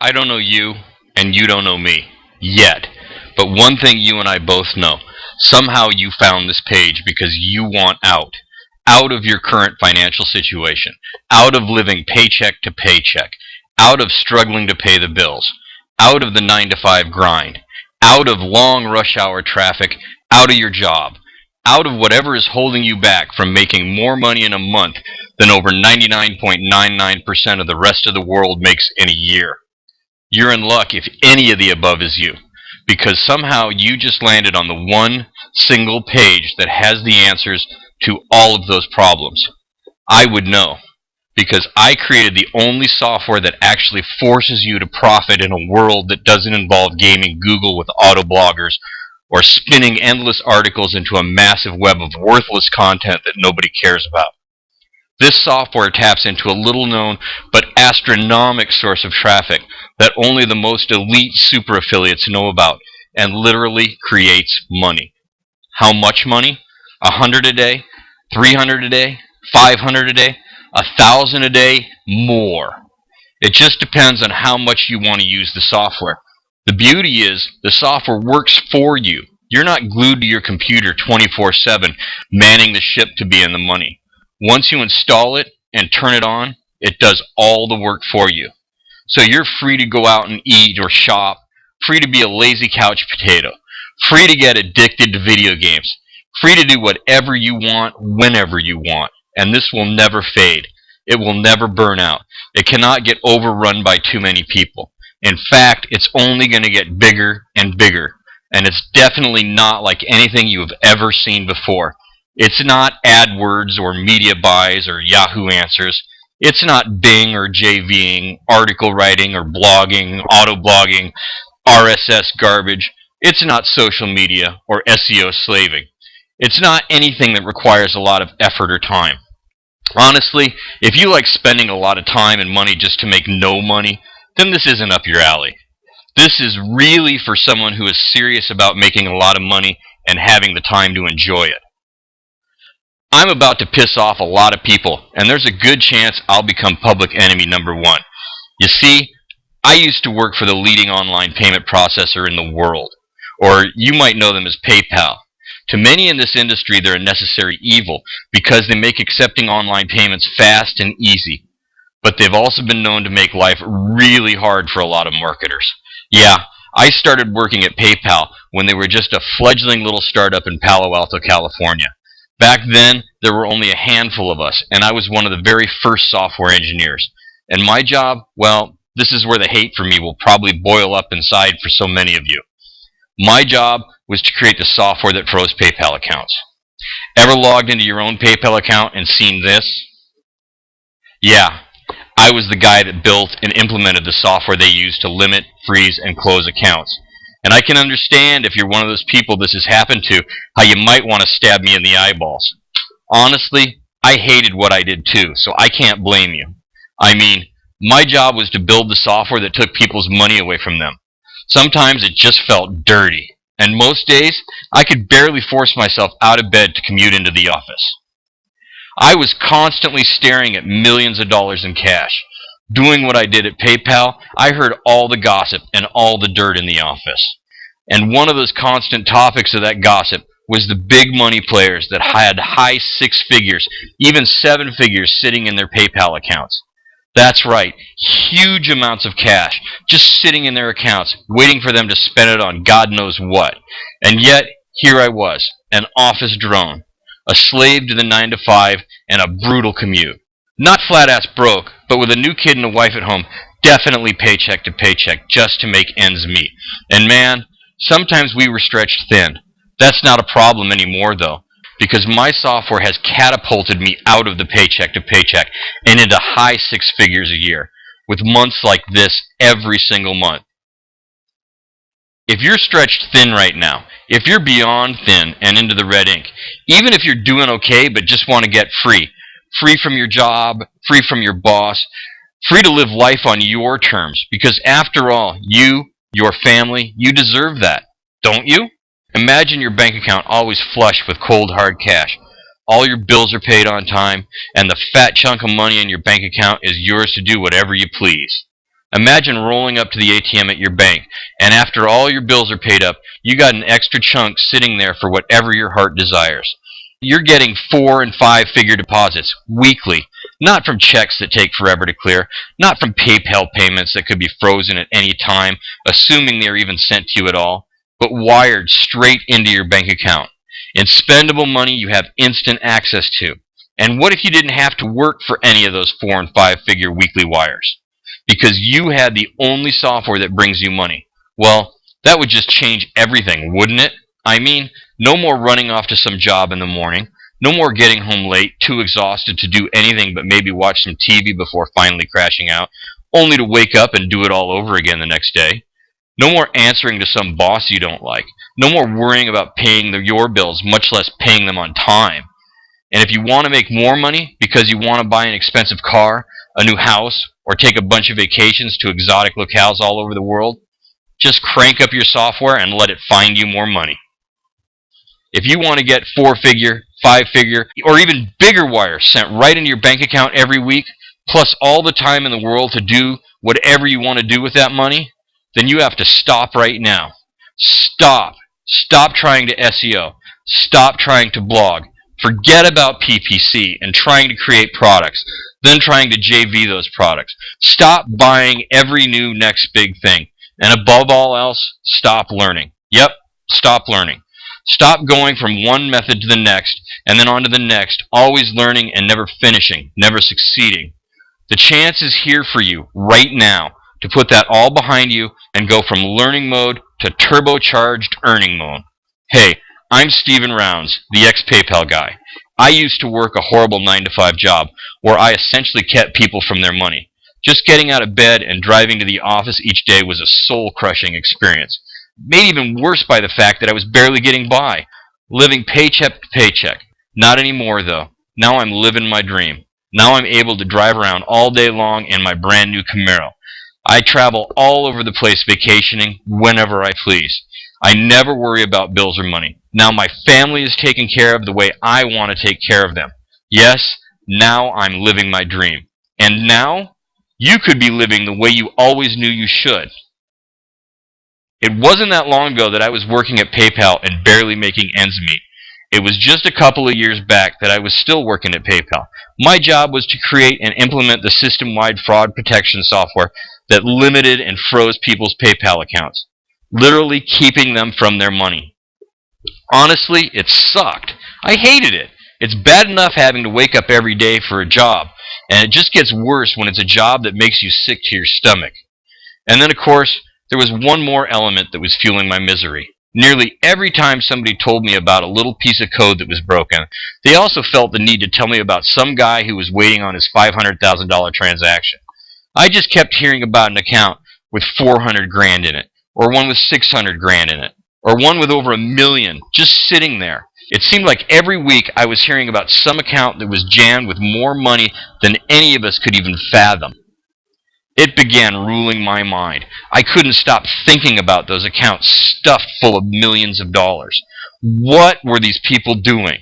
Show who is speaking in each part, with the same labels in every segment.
Speaker 1: I don't know you, and you don't know me. Yet. But one thing you and I both know. Somehow you found this page because you want out. Out of your current financial situation. Out of living paycheck to paycheck. Out of struggling to pay the bills. Out of the 9 to 5 grind. Out of long rush hour traffic. Out of your job. Out of whatever is holding you back from making more money in a month than over 99.99% of the rest of the world makes in a year. You're in luck if any of the above is you, because somehow you just landed on the one single page that has the answers to all of those problems. I would know, because I created the only software that actually forces you to profit in a world that doesn't involve gaming Google with auto bloggers or spinning endless articles into a massive web of worthless content that nobody cares about. This software taps into a little-known but astronomical source of traffic that only the most elite super affiliates know about, and literally creates money. How much money? 100 a day? 300 a day? 500 a day? 1,000 a day? More. It just depends on how much you want to use the software. The beauty is the software works for you. You're not glued to your computer 24/7, manning the ship to be in the money. Once you install it and turn it on, it does all the work for you. So you're free to go out and eat or shop, free to be a lazy couch potato, free to get addicted to video games, free to do whatever you want, whenever you want. And this will never fade. It will never burn out. It cannot get overrun by too many people. In fact, it's only going to get bigger and bigger. And it's definitely not like anything you have ever seen before. It's not AdWords or media buys or Yahoo Answers. It's not Bing or JVing, article writing or blogging, auto-blogging, RSS garbage. It's not social media or SEO slaving. It's not anything that requires a lot of effort or time. Honestly, if you like spending a lot of time and money just to make no money, then this isn't up your alley. This is really for someone who is serious about making a lot of money and having the time to enjoy it. I'm about to piss off a lot of people, and there's a good chance I'll become public enemy number one. You see, I used to work for the leading online payment processor in the world, or you might know them as PayPal. To many in this industry, they're a necessary evil because they make accepting online payments fast and easy. But they've also been known to make life really hard for a lot of marketers. Yeah, I started working at PayPal when they were just a fledgling little startup in Palo Alto, California. Back then, there were only a handful of us, and I was one of the very first software engineers. And my job, well, this is where the hate for me will probably boil up inside for so many of you. My job was to create the software that froze PayPal accounts. Ever logged into your own PayPal account and seen this? Yeah, I was the guy that built and implemented the software they used to limit, freeze, and close accounts. And I can understand if you're one of those people this has happened to, how you might want to stab me in the eyeballs. Honestly, I hated what I did too, so I can't blame you. I mean, my job was to build the software that took people's money away from them. Sometimes it just felt dirty, and most days I could barely force myself out of bed to commute into the office. I was constantly staring at millions of dollars in cash. Doing what I did at PayPal, I heard all the gossip and all the dirt in the office. And one of those constant topics of that gossip was the big money players that had high six figures, even seven figures sitting in their PayPal accounts. That's right, huge amounts of cash just sitting in their accounts, waiting for them to spend it on God knows what. And yet, here I was, an office drone, a slave to the 9 to 5 and a brutal commute. Not flat-ass broke, but with a new kid and a wife at home, definitely paycheck to paycheck just to make ends meet. And man, sometimes we were stretched thin. That's not a problem anymore though, because my software has catapulted me out of the paycheck to paycheck and into high six figures a year, with months like this every single month. If you're stretched thin right now, if you're beyond thin and into the red ink, even if you're doing okay but just want to get free from your job, free from your boss, free to live life on your terms, because after all, you, your family, you deserve that, don't you? Imagine your bank account always flush with cold hard cash. All your bills are paid on time, and the fat chunk of money in your bank account is yours to do whatever you please. Imagine rolling up to the ATM at your bank, and after all your bills are paid up, you got an extra chunk sitting there for whatever your heart desires. You're getting 4 and 5 figure deposits weekly, not from checks that take forever to clear, not from PayPal payments that could be frozen at any time, assuming they're even sent to you at all, but wired straight into your bank account. In spendable money you have instant access to. And what if you didn't have to work for any of those 4 and 5 figure weekly wires? Because you had the only software that brings you money. Well, that would just change everything, wouldn't it? I mean, no more running off to some job in the morning, no more getting home late, too exhausted to do anything but maybe watch some TV before finally crashing out, only to wake up and do it all over again the next day. No more answering to some boss you don't like. No more worrying about paying your bills, much less paying them on time. And if you want to make more money because you want to buy an expensive car, a new house, or take a bunch of vacations to exotic locales all over the world, just crank up your software and let it find you more money. If you want to get 4 figure, 5 figure, or even bigger wires sent right into your bank account every week, plus all the time in the world to do whatever you want to do with that money, then you have to stop right now. Stop. Stop trying to SEO. Stop trying to blog. Forget about PPC and trying to create products, then trying to JV those products. Stop buying every new next big thing. And above all else, stop learning. Yep, stop learning. Stop going from one method to the next and then on to the next, always learning and never finishing, never succeeding. The chance is here for you right now to put that all behind you and go from learning mode to turbocharged earning mode. Hey, I'm Steven Rounds, the ex-PayPal guy. I used to work a horrible 9-to-5 job where I essentially kept people from their money. Just getting out of bed and driving to the office each day was a soul-crushing experience. Made even worse by the fact that I was barely getting by, living paycheck to paycheck. Not anymore, though. Now I'm living my dream. Now I'm able to drive around all day long in my brand new Camaro. I travel all over the place vacationing whenever I please. I never worry about bills or money. Now my family is taken care of the way I want to take care of them. Yes, now I'm living my dream. And now, you could be living the way you always knew you should. It wasn't that long ago that I was working at PayPal and barely making ends meet. It was just a couple of years back that I was still working at PayPal. My job was to create and implement the system-wide fraud protection software that limited and froze people's PayPal accounts, literally keeping them from their money. Honestly, it sucked. I hated it. It's bad enough having to wake up every day for a job, and it just gets worse when it's a job that makes you sick to your stomach. And then, of course, there was one more element that was fueling my misery. Nearly every time somebody told me about a little piece of code that was broken, they also felt the need to tell me about some guy who was waiting on his $500,000 transaction. I just kept hearing about an account with 400 grand in it, or one with 600 grand in it, or one with over $1 million, just sitting there. It seemed like every week I was hearing about some account that was jammed with more money than any of us could even fathom. It began ruling my mind. I couldn't stop thinking about those accounts stuffed full of millions of dollars. What were these people doing?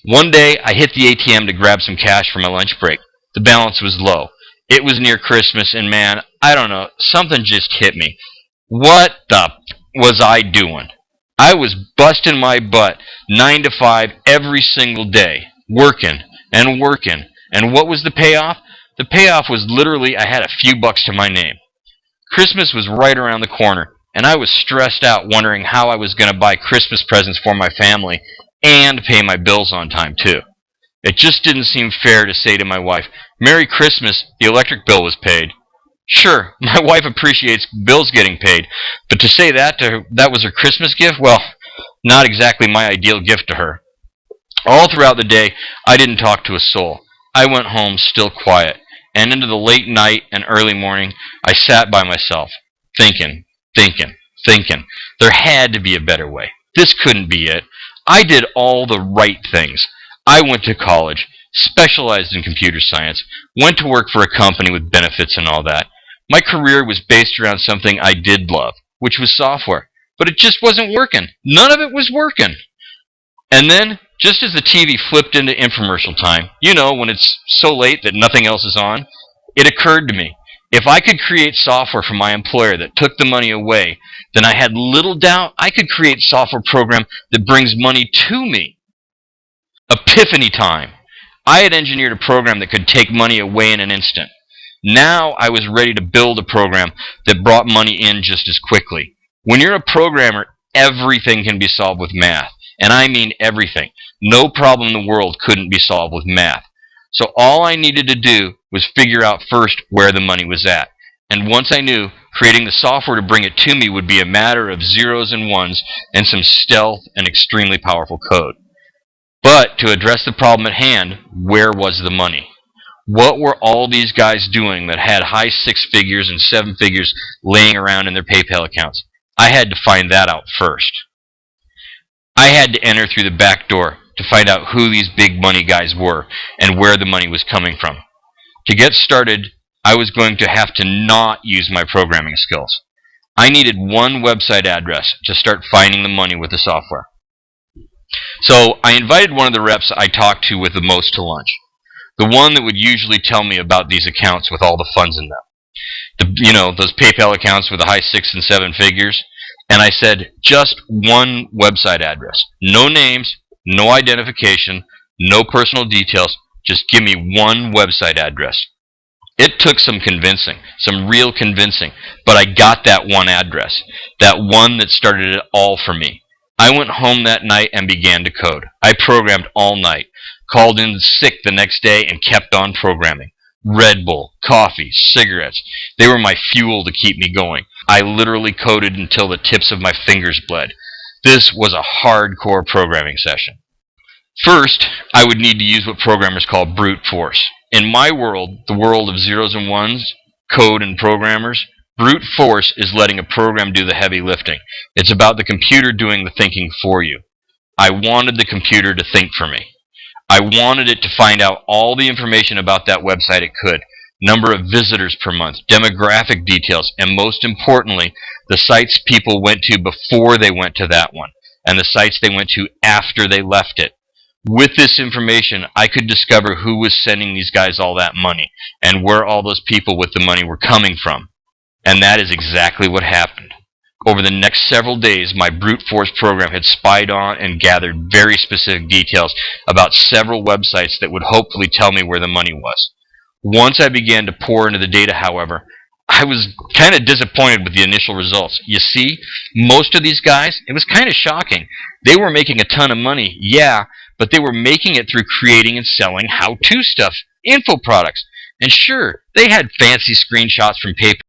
Speaker 1: One day, I hit the ATM to grab some cash for my lunch break. The balance was low. It was near Christmas, and man, I don't know, something just hit me. What the was I doing? I was busting my butt 9 to 5 every single day, working and working. And what was the payoff? The payoff was literally I had a few bucks to my name. Christmas was right around the corner, and I was stressed out wondering how I was going to buy Christmas presents for my family and pay my bills on time, too. It just didn't seem fair to say to my wife, "Merry Christmas, the electric bill was paid." Sure, my wife appreciates bills getting paid, but to say that to her, that was her Christmas gift, well, not exactly my ideal gift to her. All throughout the day, I didn't talk to a soul. I went home still quiet, and into the late night and early morning, I sat by myself, thinking. There had to be a better way. This couldn't be it. I did all the right things. I went to college, specialized in computer science, went to work for a company with benefits and all that. My career was based around something I did love, which was software. But it just wasn't working. None of it was working. And then, just as the TV flipped into infomercial time, you know, when it's so late that nothing else is on, it occurred to me. If I could create software for my employer that took the money away, then I had little doubt I could create software program that brings money to me. Epiphany time. I had engineered a program that could take money away in an instant. Now I was ready to build a program that brought money in just as quickly. When you're a programmer, everything can be solved with math. And I mean everything. No problem in the world couldn't be solved with math. So all I needed to do was figure out first where the money was at. And once I knew, creating the software to bring it to me would be a matter of zeros and ones and some stealth and extremely powerful code. But to address the problem at hand, where was the money? What were all these guys doing that had high 6 figures and 7 figures laying around in their PayPal accounts? I had to find that out first. I had to enter through the back door to find out who these big money guys were and where the money was coming from. To get started, I was going to have to not use my programming skills. I needed one website address to start finding the money with the software. So I invited one of the reps I talked to with the most to lunch. The one that would usually tell me about these accounts with all the funds in them. Those PayPal accounts with the high 6 and 7 figures. And I said, just one website address. No names, no identification, no personal details. Just give me one website address. It took some convincing, some real convincing, but I got that one address, that one that started it all for me. I went home that night and began to code. I programmed all night, called in sick the next day, and kept on programming. Red Bull, coffee, cigarettes, they were my fuel to keep me going. I literally coded until the tips of my fingers bled. This was a hardcore programming session. First, I would need to use what programmers call brute force. In my world, the world of zeros and ones, code and programmers, brute force is letting a program do the heavy lifting. It's about the computer doing the thinking for you. I wanted the computer to think for me. I wanted it to find out all the information about that website it could. Number of visitors per month, demographic details, and most importantly, the sites people went to before they went to that one, and the sites they went to after they left it. With this information, I could discover who was sending these guys all that money, and where all those people with the money were coming from. And that is exactly what happened. Over the next several days, my brute force program had spied on and gathered very specific details about several websites that would hopefully tell me where the money was. Once I began to pour into the data, however, I was kind of disappointed with the initial results. You see, most of these guys, it was kind of shocking. They were making a ton of money, yeah, but they were making it through creating and selling how-to stuff, info products. And sure, they had fancy screenshots from PayPal